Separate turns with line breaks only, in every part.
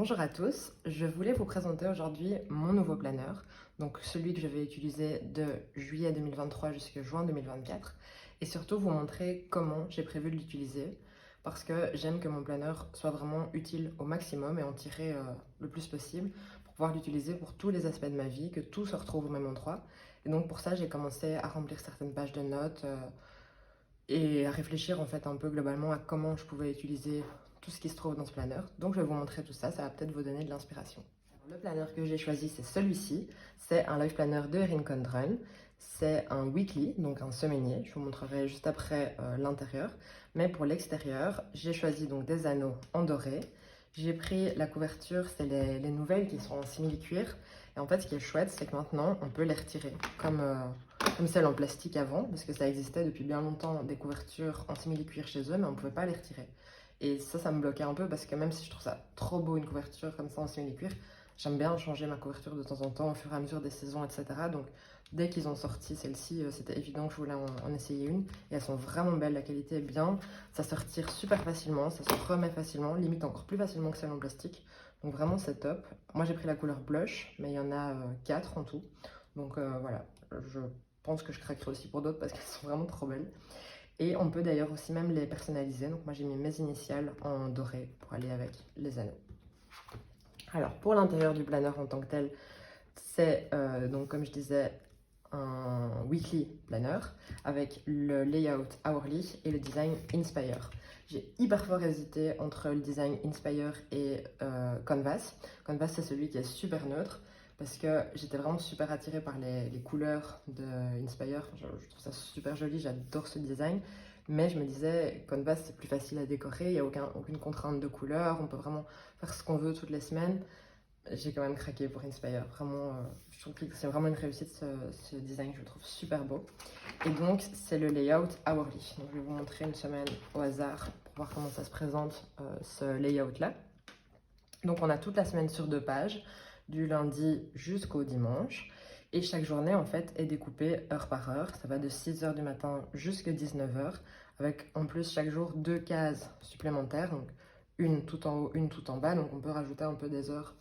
Bonjour à tous, je voulais vous présenter aujourd'hui mon nouveau planeur, donc celui que je vais utiliser de juillet 2023 jusqu'à juin 2024 et surtout vous montrer comment j'ai prévu de l'utiliser parce que j'aime que mon planeur soit vraiment utile au maximum et en tirer le plus possible pour pouvoir l'utiliser pour tous les aspects de ma vie, que tout se retrouve au même endroit. Et donc pour ça j'ai commencé à remplir certaines pages de notes et à réfléchir en fait un peu globalement à comment je pouvais utiliser tout ce qui se trouve dans ce planeur. Donc je vais vous montrer tout ça, ça va peut-être vous donner de l'inspiration. Le planeur que j'ai choisi, c'est celui-ci. C'est un life planner de Erin Condren. C'est un weekly, donc un semainier. Je vous montrerai juste après l'intérieur. Mais pour l'extérieur, j'ai choisi donc des anneaux en doré. J'ai pris la couverture, c'est les nouvelles qui sont en simili-cuir. Et en fait, ce qui est chouette, c'est que maintenant, on peut les retirer comme celles en plastique avant, parce que ça existait depuis bien longtemps des couvertures en simili-cuir chez eux, mais on ne pouvait pas les retirer. Et ça me bloquait un peu parce que même si je trouve ça trop beau une couverture comme ça en simili-cuir, j'aime bien changer ma couverture de temps en temps au fur et à mesure des saisons, etc. Donc dès qu'ils ont sorti celle-ci, c'était évident que je voulais en essayer une. Et elles sont vraiment belles, la qualité est bien, ça se retire super facilement, ça se remet facilement, limite encore plus facilement que celle en plastique. Donc vraiment c'est top. Moi j'ai pris la couleur blush, mais il y en a 4 en tout. Donc voilà, je pense que je craquerai aussi pour d'autres parce qu'elles sont vraiment trop belles. Et on peut d'ailleurs aussi même les personnaliser. Donc moi j'ai mis mes initiales en doré pour aller avec les anneaux. Alors pour l'intérieur du planeur en tant que tel, c'est donc comme je disais un weekly planner avec le layout hourly et le design Inspire. J'ai hyper fort hésité entre le design Inspire et Canvas. Canvas c'est celui qui est super neutre parce que j'étais vraiment super attirée par les couleurs de Inspire. Je trouve ça super joli, j'adore ce design. Mais je me disais, Canvas c'est plus facile à décorer, il n'y a aucune contrainte de couleur, on peut vraiment faire ce qu'on veut toutes les semaines. J'ai quand même craqué pour Inspire, vraiment, je trouve que c'est vraiment une réussite ce design, je le trouve super beau. Et donc c'est le layout hourly, donc je vais vous montrer une semaine au hasard pour voir comment ça se présente ce layout là. Donc on a toute la semaine sur 2 pages, du lundi jusqu'au dimanche. Et chaque journée, en fait, est découpée heure par heure. Ça va de 6 h du matin jusqu'à 19 h, avec en plus chaque jour 2 cases supplémentaires. Donc une tout en haut, une tout en bas. Donc on peut rajouter un peu des heures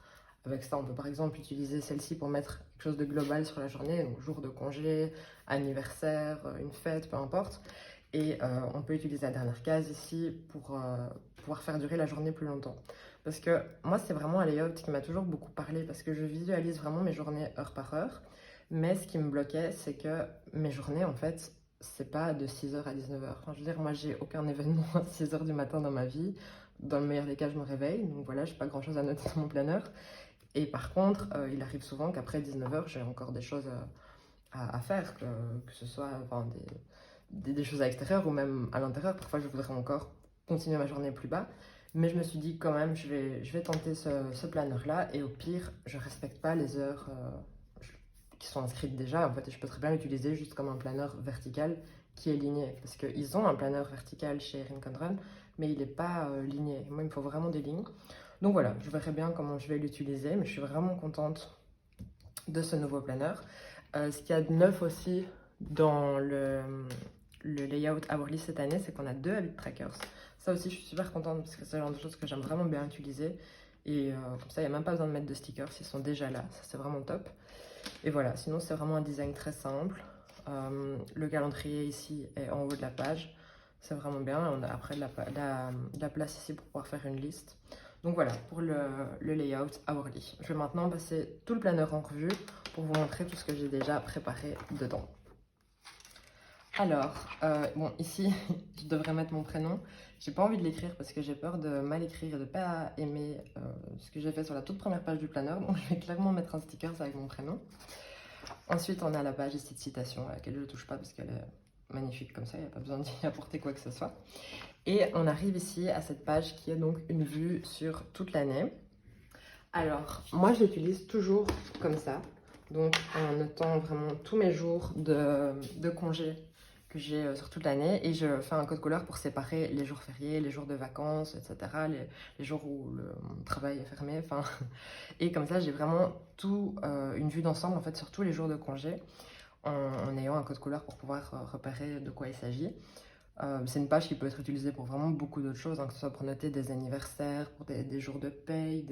avec ça. On peut par exemple utiliser celle-ci pour mettre quelque chose de global sur la journée. Donc jour de congé, anniversaire, une fête, peu importe. Et on peut utiliser la dernière case ici pour pouvoir faire durer la journée plus longtemps. Parce que moi, c'est vraiment un layout qui m'a toujours beaucoup parlé parce que je visualise vraiment mes journées heure par heure. Mais ce qui me bloquait, c'est que mes journées, en fait, c'est pas de 6 h à 19 h. Enfin, je veux dire, moi, j'ai aucun événement à 6 h du matin dans ma vie. Dans le meilleur des cas, je me réveille. Donc voilà, j'ai pas grand chose à noter dans mon planeur. Et par contre, il arrive souvent qu'après 19 h, j'ai encore des choses à faire, que ce soit enfin, des choses à l'extérieur ou même à l'intérieur. Parfois, je voudrais encore continuer ma journée plus bas. Mais je me suis dit quand même, je vais tenter ce planeur-là. Et au pire, je ne respecte pas les heures qui sont inscrites déjà. En fait, je peux très bien l'utiliser juste comme un planeur vertical qui est ligné. Parce qu'ils ont un planeur vertical chez Erin Condren, mais il n'est pas ligné. Moi, il me faut vraiment des lignes. Donc voilà, je verrai bien comment je vais l'utiliser. Mais je suis vraiment contente de ce nouveau planeur. Ce qu'il y a de neuf aussi dans le layout hourly cette année, c'est qu'on a 2 habit trackers. Ça aussi, je suis super contente parce que c'est le genre de choses que j'aime vraiment bien utiliser. Et comme ça, il n'y a même pas besoin de mettre de stickers, ils sont déjà là. Ça, c'est vraiment top. Et voilà, sinon, c'est vraiment un design très simple. Le calendrier ici est en haut de la page. C'est vraiment bien. On a après de la place ici pour pouvoir faire une liste. Donc voilà, pour le layout hourly. Je vais maintenant passer tout le planeur en revue pour vous montrer tout ce que j'ai déjà préparé dedans. Alors, bon, ici, je devrais mettre mon prénom. J'ai pas envie de l'écrire parce que j'ai peur de mal écrire et de pas aimer ce que j'ai fait sur la toute première page du planeur. Donc, je vais clairement mettre un sticker avec mon prénom. Ensuite, on a la page ici de citation à laquelle je ne touche pas parce qu'elle est magnifique comme ça. Il n'y a pas besoin d'y apporter quoi que ce soit. Et on arrive ici à cette page qui est donc une vue sur toute l'année. Alors, moi, je l'utilise toujours comme ça. Donc, en notant vraiment tous mes jours de congé que j'ai sur toute l'année. Et je fais un code couleur pour séparer les jours fériés, les jours de vacances, etc. Les jours où mon travail est fermé. Enfin, et comme ça, j'ai vraiment une vue d'ensemble en fait, sur tous les jours de congé en ayant un code couleur pour pouvoir repérer de quoi il s'agit. C'est une page qui peut être utilisée pour vraiment beaucoup d'autres choses, hein, que ce soit pour noter des anniversaires, pour des jours de paye,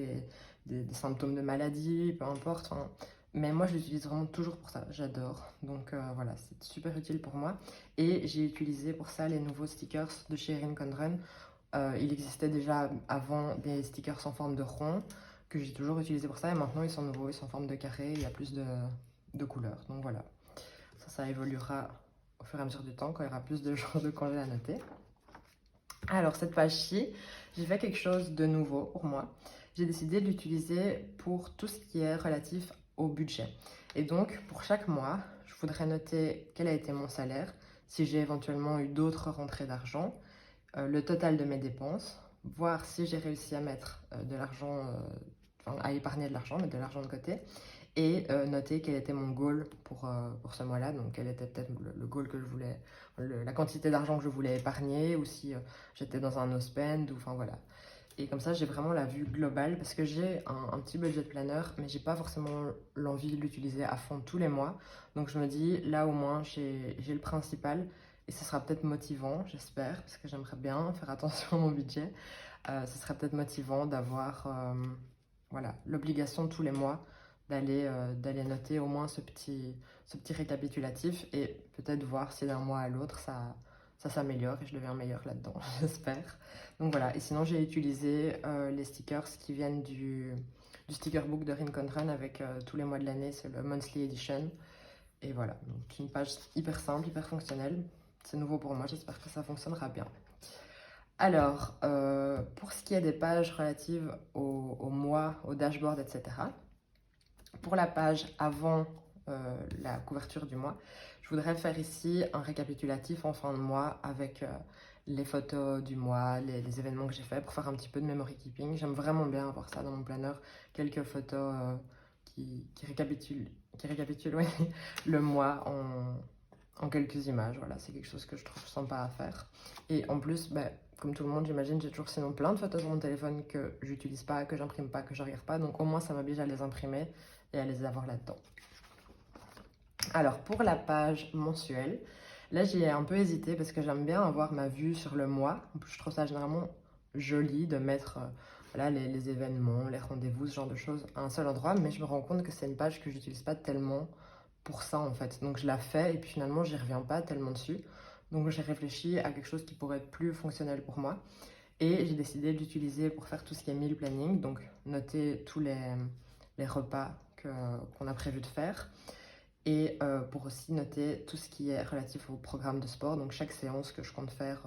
des symptômes de maladie, peu importe. Hein. Mais moi, je l'utilise vraiment toujours pour ça, j'adore. Donc voilà, c'est super utile pour moi. Et j'ai utilisé pour ça les nouveaux stickers de chez Erin Condren. Il existait déjà avant des stickers en forme de rond, que j'ai toujours utilisé pour ça. Et maintenant, ils sont nouveaux, ils sont en forme de carré, il y a plus de couleurs. Donc voilà, ça évoluera au fur et à mesure du temps, quand il y aura plus de jours de congé à noter. Alors, cette page-ci, j'ai fait quelque chose de nouveau pour moi. J'ai décidé de l'utiliser pour tout ce qui est relatif au budget. Et donc, pour chaque mois, je voudrais noter quel a été mon salaire, si j'ai éventuellement eu d'autres rentrées d'argent, le total de mes dépenses, voir si j'ai réussi à mettre de l'argent, à épargner de l'argent, mettre de l'argent de côté, et noter quel était mon goal pour ce mois-là, donc quel était peut-être le goal que je voulais, la quantité d'argent que je voulais épargner, ou si j'étais dans un no spend, ou enfin voilà. Et comme ça, j'ai vraiment la vue globale, parce que j'ai un petit budget planner, mais j'ai pas forcément l'envie de l'utiliser à fond tous les mois. Donc je me dis, là au moins, j'ai le principal, et ce sera peut-être motivant, j'espère, parce que j'aimerais bien faire attention à mon budget. Ce serait peut-être motivant d'avoir voilà, l'obligation tous les mois d'aller noter au moins ce petit récapitulatif et peut-être voir si d'un mois à l'autre ça s'améliore et je deviens meilleure là-dedans, j'espère. Donc voilà, et sinon j'ai utilisé les stickers qui viennent du sticker book de Erin Condren avec tous les mois de l'année, c'est le Monthly Edition. Et voilà, donc une page hyper simple, hyper fonctionnelle. C'est nouveau pour moi, j'espère que ça fonctionnera bien. Alors, pour ce qui est des pages relatives au mois, au dashboard, etc., pour la page avant la couverture du mois, je voudrais faire ici un récapitulatif en fin de mois avec les photos du mois, les événements que j'ai faits pour faire un petit peu de memory keeping. J'aime vraiment bien avoir ça dans mon planner, quelques photos qui récapitulent ouais, le mois en quelques images. Voilà, c'est quelque chose que je trouve sympa à faire. Et en plus, bah, comme tout le monde, j'imagine, j'ai toujours sinon plein de photos sur mon téléphone que j'utilise pas, que j'imprime pas, que je regarde pas. Donc au moins, ça m'oblige à les imprimer et à les avoir là-dedans. Alors, pour la page mensuelle, là, j'ai un peu hésité parce que j'aime bien avoir ma vue sur le mois. En plus, je trouve ça généralement joli de mettre voilà, les événements, les rendez-vous, ce genre de choses à un seul endroit. Mais je me rends compte que c'est une page que j'utilise pas tellement pour ça, en fait. Donc, je la fais et puis finalement, j'y reviens pas tellement dessus. Donc, j'ai réfléchi à quelque chose qui pourrait être plus fonctionnel pour moi. Et j'ai décidé de l'utiliser pour faire tout ce qui est meal planning. Donc, noter tous les repas qu'on a prévu de faire et pour aussi noter tout ce qui est relatif au programme de sport, donc chaque séance que je compte faire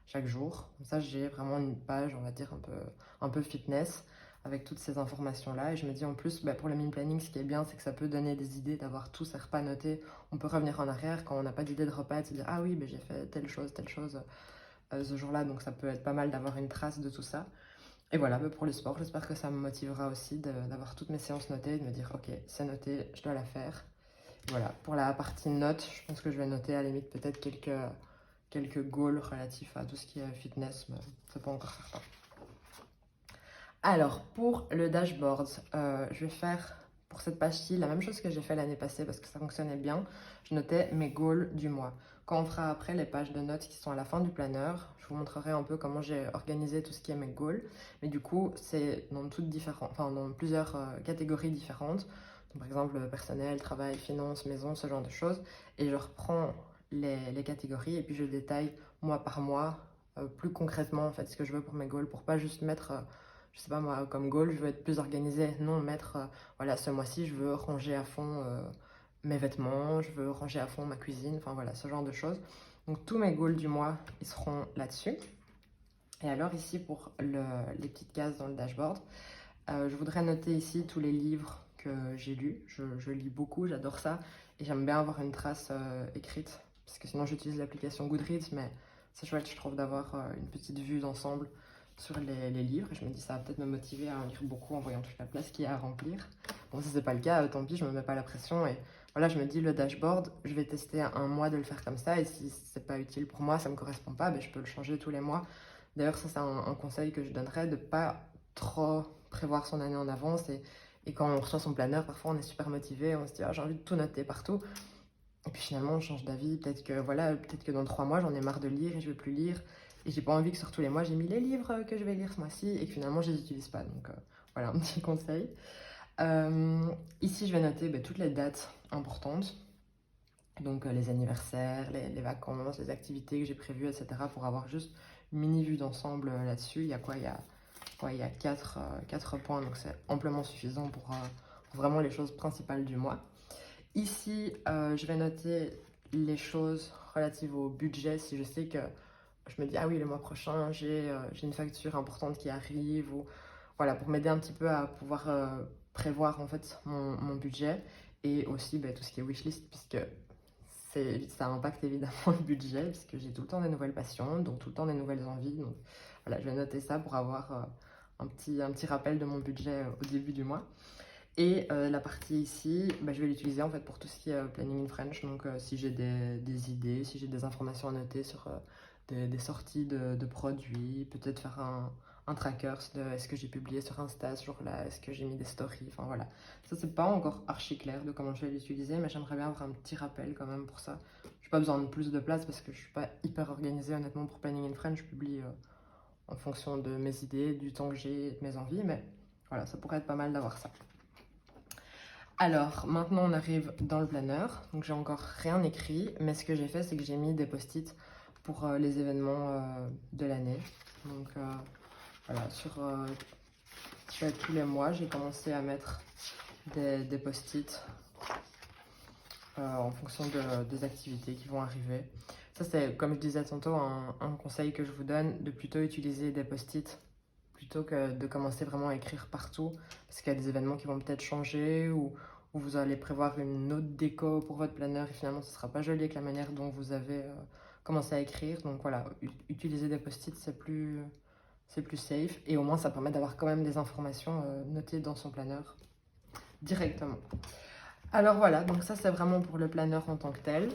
chaque jour. Comme ça, j'ai vraiment une page, on va dire, un peu fitness avec toutes ces informations-là. Et je me dis en plus, bah, pour le meal planning, ce qui est bien, c'est que ça peut donner des idées, d'avoir tous ces repas notés. On peut revenir en arrière quand on n'a pas d'idée de repas et se dire, ah oui, bah, j'ai fait telle chose ce jour-là. Donc ça peut être pas mal d'avoir une trace de tout ça. Et voilà, bah, pour le sport, j'espère que ça me motivera aussi d'avoir toutes mes séances notées et de me dire, ok, c'est noté, je dois la faire. Voilà, pour la partie notes, je pense que je vais noter à la limite peut-être quelques goals relatifs à tout ce qui est fitness, mais c'est pas encore certain. Alors, pour le dashboard, je vais faire pour cette page-ci la même chose que j'ai fait l'année passée parce que ça fonctionnait bien. Je notais mes goals du mois. Quand on fera après les pages de notes qui sont à la fin du planner, je vous montrerai un peu comment j'ai organisé tout ce qui est mes goals. Mais du coup, c'est dans dans plusieurs catégories différentes. Donc, par exemple, personnel, travail, finance, maison, ce genre de choses. Et je reprends les catégories et puis je détaille mois par mois plus concrètement en fait ce que je veux pour mes goals pour pas juste mettre je sais pas moi, comme goal, je veux être plus organisée. Non, mettre, voilà, ce mois-ci, je veux ranger à fond mes vêtements, je veux ranger à fond ma cuisine, enfin voilà, ce genre de choses. Donc tous mes goals du mois, ils seront là-dessus. Et alors ici, pour les petites cases dans le dashboard, je voudrais noter ici tous les livres que j'ai lus. Je lis beaucoup, j'adore ça. Et j'aime bien avoir une trace écrite, parce que sinon j'utilise l'application Goodreads, mais c'est chouette, je trouve, d'avoir une petite vue d'ensemble sur les livres. Et je me dis, ça va peut-être me motiver à en lire beaucoup en voyant toute la place qu'il y a à remplir. Bon, si c'est pas le cas, tant pis, je me mets pas la pression. Et voilà, je me dis, le dashboard, je vais tester un mois de le faire comme ça. Et si c'est pas utile pour moi, ça me correspond pas, ben, je peux le changer tous les mois. D'ailleurs, ça, c'est un conseil que je donnerais, de pas trop prévoir son année en avance. Et quand on reçoit son planeur, parfois on est super motivé, on se dit, ah, j'ai envie de tout noter partout. Et puis finalement, on change d'avis. Peut-être que, voilà, peut-être que dans 3 mois, j'en ai marre de lire et je ne veux plus lire. Et j'ai pas envie que sur tous les mois, j'ai mis les livres que je vais lire ce mois-ci et que finalement, je les utilise pas. Donc voilà, un petit conseil. Ici, je vais noter toutes les dates importantes. Donc les anniversaires, les vacances, les activités que j'ai prévues, etc. pour avoir juste une mini vue d'ensemble là-dessus. Il y a quoi? Il y a 4 points, donc c'est amplement suffisant pour vraiment les choses principales du mois. Ici, je vais noter les choses relatives au budget. Si je sais que je me dis, ah oui, le mois prochain, j'ai une facture importante qui arrive, ou voilà, pour m'aider un petit peu à pouvoir prévoir en fait mon budget. Et aussi tout ce qui est wishlist, puisque ça impacte évidemment le budget, puisque j'ai tout le temps des nouvelles passions, donc tout le temps des nouvelles envies. Donc voilà, je vais noter ça pour avoir un petit rappel de mon budget au début du mois. Et la partie ici, je vais l'utiliser en fait pour tout ce qui est planning in French. Donc si j'ai des idées, si j'ai des informations à noter sur des sorties de produits, peut-être faire un tracker de est-ce que j'ai publié sur Insta ce jour-là, est-ce que j'ai mis des stories, enfin voilà. Ça c'est pas encore archi clair de comment je vais l'utiliser, mais j'aimerais bien avoir un petit rappel quand même pour ça. J'ai pas besoin de plus de place parce que je suis pas hyper organisée honnêtement pour planning in French. Je publie en fonction de mes idées, du temps que j'ai, de mes envies, mais voilà, ça pourrait être pas mal d'avoir ça. Alors, maintenant on arrive dans le planeur, donc j'ai encore rien écrit, mais ce que j'ai fait, c'est que j'ai mis des post-it pour les événements de l'année. Donc voilà, sur tous les mois, j'ai commencé à mettre des post-it en fonction des activités qui vont arriver. Ça, c'est, comme je disais tantôt, un conseil que je vous donne, de plutôt utiliser des post-it plutôt que de commencer vraiment à écrire partout, parce qu'il y a des événements qui vont peut-être changer, ou vous allez prévoir une autre déco pour votre planeur, et finalement ce ne sera pas joli avec la manière dont vous avez commencé à écrire. Donc voilà, utiliser des post-it, c'est plus safe, et au moins ça permet d'avoir quand même des informations notées dans son planeur directement. Alors voilà, donc ça c'est vraiment pour le planeur en tant que tel.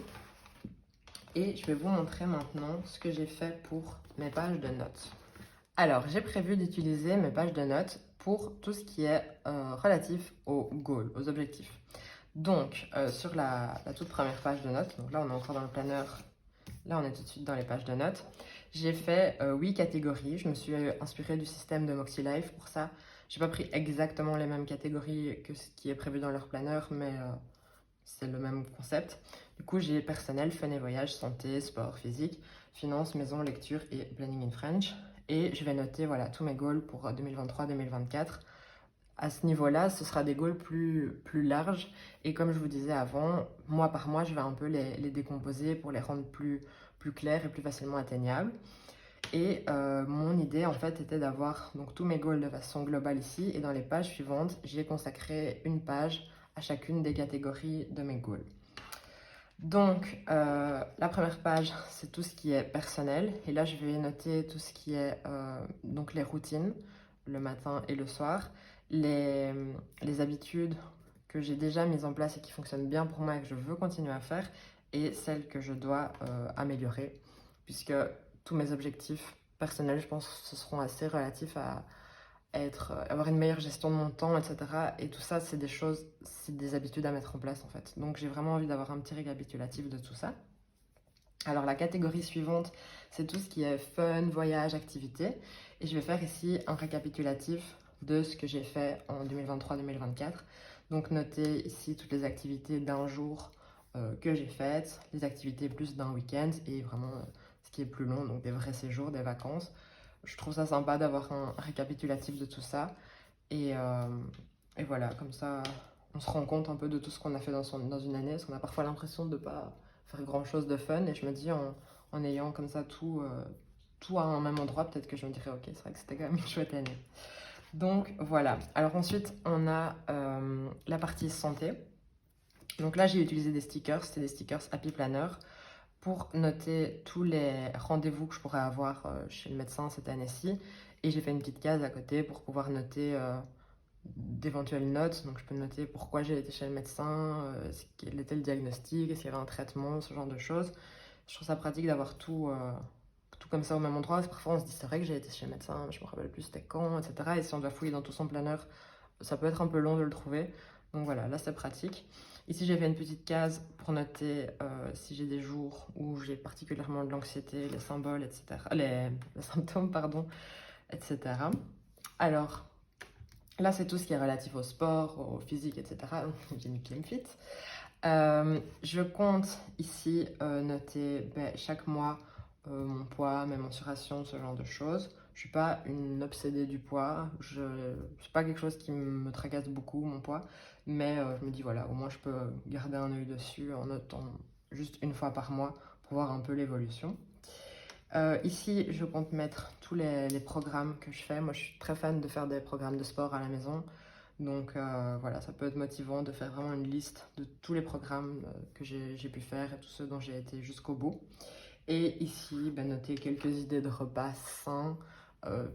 Et je vais vous montrer maintenant ce que j'ai fait pour mes pages de notes. Alors, j'ai prévu d'utiliser mes pages de notes pour tout ce qui est relatif aux goals, aux objectifs. Donc, sur la toute première page de notes, donc là on est encore dans le planeur, là on est tout de suite dans les pages de notes, j'ai fait 8 catégories. Je me suis inspirée du système de Moxie Life pour ça. J'ai pas pris exactement les mêmes catégories que ce qui est prévu dans leur planeur, mais c'est le même concept. Du coup, j'ai personnel, fun et voyage, santé, sport, physique, finance, maison, lecture et planning in French. Et je vais noter voilà, tous mes goals pour 2023-2024. À ce niveau-là, ce sera des goals plus larges. Et comme je vous disais avant, mois par mois, je vais un peu les décomposer pour les rendre plus clairs et plus facilement atteignables. Et mon idée, en fait, était d'avoir donc tous mes goals de façon globale ici. Et dans les pages suivantes, j'ai consacré une page à chacune des catégories de mes goals. Donc, la première page, c'est tout ce qui est personnel. Et là, je vais noter tout ce qui est donc les routines, le matin et le soir, les habitudes que j'ai déjà mises en place et qui fonctionnent bien pour moi et que je veux continuer à faire, et celles que je dois améliorer, puisque tous mes objectifs personnels, je pense, ce seront assez relatifs à avoir une meilleure gestion de mon temps, etc. Et tout ça, c'est des choses, c'est des habitudes à mettre en place en fait. Donc j'ai vraiment envie d'avoir un petit récapitulatif de tout ça. Alors la catégorie suivante, c'est tout ce qui est fun, voyage, activité. Et je vais faire ici un récapitulatif de ce que j'ai fait en 2023-2024. Donc notez ici toutes les activités d'un jour que j'ai faites, les activités plus d'un week-end et vraiment ce qui est plus long, donc des vrais séjours, des vacances. Je trouve ça sympa d'avoir un récapitulatif de tout ça. Et voilà, comme ça, on se rend compte un peu de tout ce qu'on a fait dans une année, parce qu'on a parfois l'impression de ne pas faire grand-chose de fun. Et je me dis, en ayant comme ça tout à un même endroit, peut-être que je me dirais, ok, c'est vrai que c'était quand même une chouette année. Donc voilà. Alors ensuite, on a la partie santé. Donc là, j'ai utilisé des stickers, c'est des stickers Happy Planner, pour noter tous les rendez-vous que je pourrais avoir chez le médecin cette année-ci. Et j'ai fait une petite case à côté pour pouvoir noter d'éventuelles notes. Donc je peux noter pourquoi j'ai été chez le médecin, quel était le diagnostic, est-ce qu'il y avait un traitement, ce genre de choses. Je trouve ça pratique d'avoir tout comme ça au même endroit. Parce que parfois on se dit c'est vrai que j'ai été chez le médecin, mais je me rappelle plus c'était quand, etc. Et si on doit fouiller dans tout son planeur, ça peut être un peu long de le trouver. Donc voilà, là c'est pratique. Ici j'ai fait une petite case pour noter si j'ai des jours où j'ai particulièrement de l'anxiété, les symboles, etc. Les symptômes, pardon, etc. Alors, là c'est tout ce qui est relatif au sport, au physique, etc. J'ai mis Climfit. Je compte ici noter chaque mois mon poids, mes mensurations, ce genre de choses. Je suis pas une obsédée du poids, c'est pas quelque chose qui me tracasse beaucoup, mon poids, mais je me dis voilà, au moins je peux garder un œil dessus en notant juste une fois par mois pour voir un peu l'évolution. Ici, je compte mettre tous les programmes que je fais. Moi, je suis très fan de faire des programmes de sport à la maison. Donc voilà, ça peut être motivant de faire vraiment une liste de tous les programmes que j'ai pu faire et tous ceux dont j'ai été jusqu'au bout. Et ici, noter quelques idées de repas sains,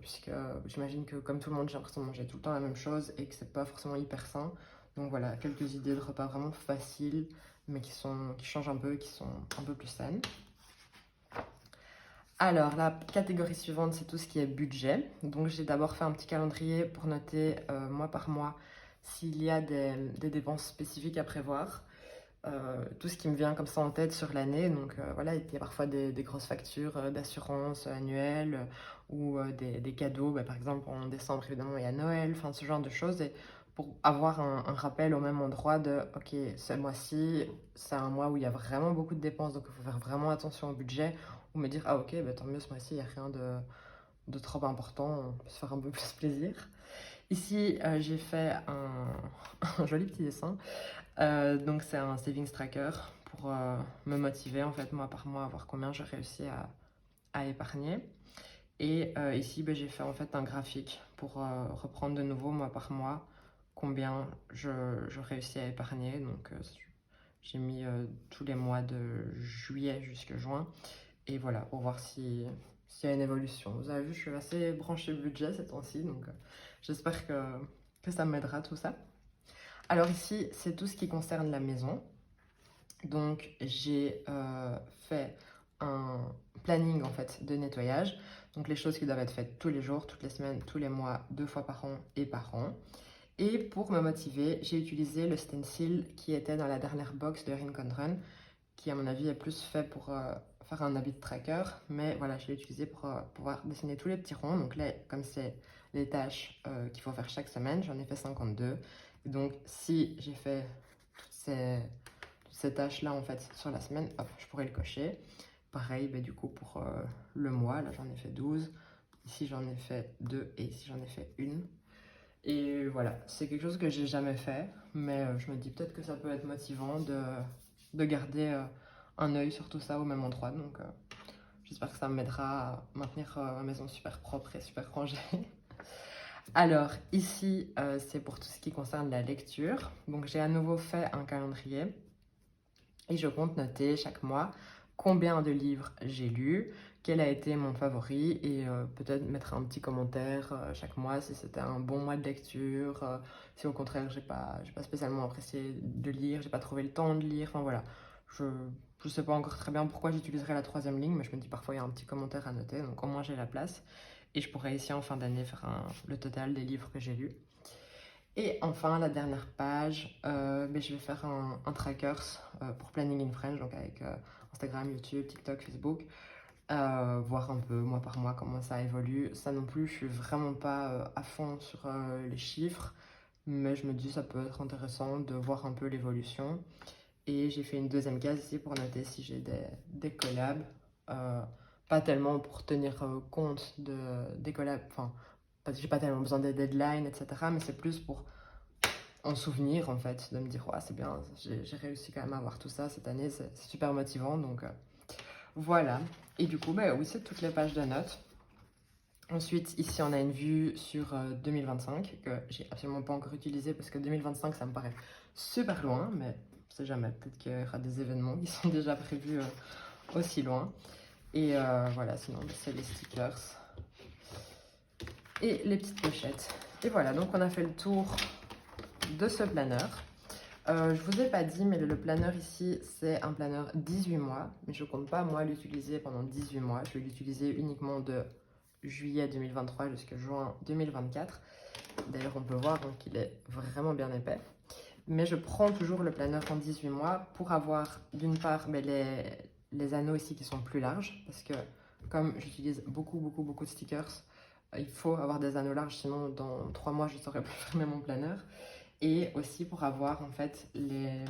puisque j'imagine que comme tout le monde, j'ai l'impression de manger tout le temps la même chose et que c'est pas forcément hyper sain. Donc voilà, quelques idées de repas vraiment faciles, mais qui changent un peu, qui sont un peu plus saines. Alors, la catégorie suivante, c'est tout ce qui est budget. Donc, j'ai d'abord fait un petit calendrier pour noter mois par mois s'il y a des dépenses spécifiques à prévoir. Tout ce qui me vient comme ça en tête sur l'année. Donc, voilà, il y a parfois des grosses factures d'assurance annuelle ou des cadeaux. Par exemple, en décembre, évidemment, il y a Noël, enfin, ce genre de choses. Et pour avoir un rappel au même endroit de, ok, ce mois-ci, c'est un mois où il y a vraiment beaucoup de dépenses, donc il faut faire vraiment attention au budget, ou me dire, ah ok, tant mieux, ce mois-ci, il n'y a rien de trop important, on peut se faire un peu plus plaisir. Ici, j'ai fait un joli petit dessin. Donc c'est un savings tracker pour me motiver en fait mois par mois à voir combien j'ai réussi à épargner. Et ici, j'ai fait en fait un graphique pour reprendre de nouveau mois par mois combien je réussis à épargner. Donc j'ai mis tous les mois de juillet jusqu'à juin. Et voilà, pour voir s'il y a une évolution. Vous avez vu, je suis assez branchée budget ces temps-ci, donc j'espère que ça m'aidera tout ça. Alors ici, c'est tout ce qui concerne la maison. Donc j'ai fait un planning en fait de nettoyage. Donc les choses qui doivent être faites tous les jours, toutes les semaines, tous les mois, 2 fois par an et par an. Et pour me motiver, j'ai utilisé le stencil qui était dans la dernière box de Rincon Run, qui à mon avis est plus fait pour faire un habit tracker. Mais voilà, je l'ai utilisé pour pouvoir dessiner tous les petits ronds. Donc là, comme c'est les tâches qu'il faut faire chaque semaine, j'en ai fait 52. Et donc si j'ai fait toutes ces tâches-là en fait sur la semaine, hop, je pourrais le cocher. Pareil, du coup pour le mois, là j'en ai fait 12. Ici j'en ai fait 2 et ici j'en ai fait une. Et voilà, c'est quelque chose que j'ai jamais fait, mais je me dis peut-être que ça peut être motivant de garder un œil sur tout ça au même endroit. Donc j'espère que ça m'aidera à maintenir ma maison super propre et super rangée. Alors ici, c'est pour tout ce qui concerne la lecture. Donc j'ai à nouveau fait un calendrier et je compte noter chaque mois combien de livres j'ai lus, quel a été mon favori et peut-être mettre un petit commentaire chaque mois si c'était un bon mois de lecture, si au contraire j'ai pas spécialement apprécié de lire, j'ai pas trouvé le temps de lire, enfin voilà. Je sais pas encore très bien pourquoi j'utiliserai la troisième ligne, mais je me dis parfois il y a un petit commentaire à noter, donc au moins j'ai la place. Et je pourrais ici en fin d'année faire le total des livres que j'ai lus. Et enfin, la dernière page, je vais faire un trackers pour Planning in French, donc avec Instagram, YouTube, TikTok, Facebook, voir un peu mois par mois comment ça évolue. Ça non plus, je suis vraiment pas à fond sur les chiffres, mais je me dis ça peut être intéressant de voir un peu l'évolution. Et j'ai fait une deuxième case ici pour noter si j'ai des collabs. Pas tellement pour tenir compte des collabs, enfin, parce que j'ai pas tellement besoin des deadlines, etc. Mais c'est plus pour en souvenir, en fait, de me dire, ouais, c'est bien, j'ai réussi quand même à avoir tout ça cette année, c'est super motivant. Donc voilà. Et du coup, oui, c'est toutes les pages de notes. Ensuite, ici, on a une vue sur 2025 que j'ai absolument pas encore utilisée parce que 2025, ça me paraît super loin, mais on sait jamais, peut-être qu'il y aura des événements qui sont déjà prévus aussi loin. Et voilà, sinon, c'est les stickers et les petites pochettes. Et voilà, donc on a fait le tour de ce planeur. Je vous ai pas dit, mais le planeur ici, c'est un planeur 18 mois, mais je compte pas, moi, l'utiliser pendant 18 mois. Je vais l'utiliser uniquement de juillet 2023 jusqu'à juin 2024. D'ailleurs, on peut voir qu'il est vraiment bien épais. Mais je prends toujours le planeur en 18 mois pour avoir d'une part les anneaux ici qui sont plus larges, parce que comme j'utilise beaucoup de stickers, il faut avoir des anneaux larges, sinon dans 3 mois je ne saurais plus fermer mon planeur. Et aussi pour avoir en fait les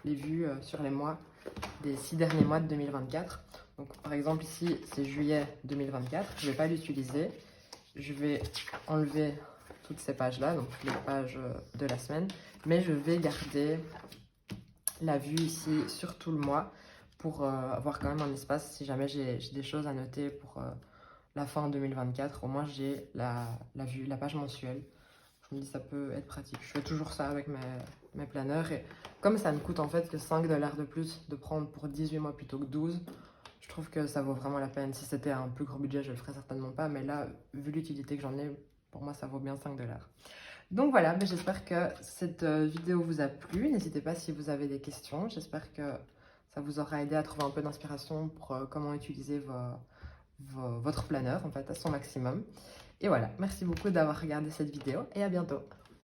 vues sur les mois des 6 derniers mois de 2024. Donc par exemple ici c'est juillet 2024, je ne vais pas l'utiliser, je vais enlever toutes ces pages-là, donc les pages de la semaine, mais je vais garder la vue ici sur tout le mois pour avoir quand même un espace si jamais j'ai des choses à noter pour la fin 2024. Au moins j'ai la vue, la page mensuelle. Je me dis ça peut être pratique. Je fais toujours ça avec mes planeurs et comme ça ne coûte en fait que 5 $ de plus de prendre pour 18 mois plutôt que 12, je trouve que ça vaut vraiment la peine. Si c'était un plus gros budget, je le ferais certainement pas, mais là, vu l'utilité que j'en ai, pour moi ça vaut bien 5 $. Donc voilà, j'espère que cette vidéo vous a plu. N'hésitez pas si vous avez des questions. J'espère que ça vous aura aidé à trouver un peu d'inspiration pour comment utiliser votre planeur en fait à son maximum. Et voilà, merci beaucoup d'avoir regardé cette vidéo et à bientôt.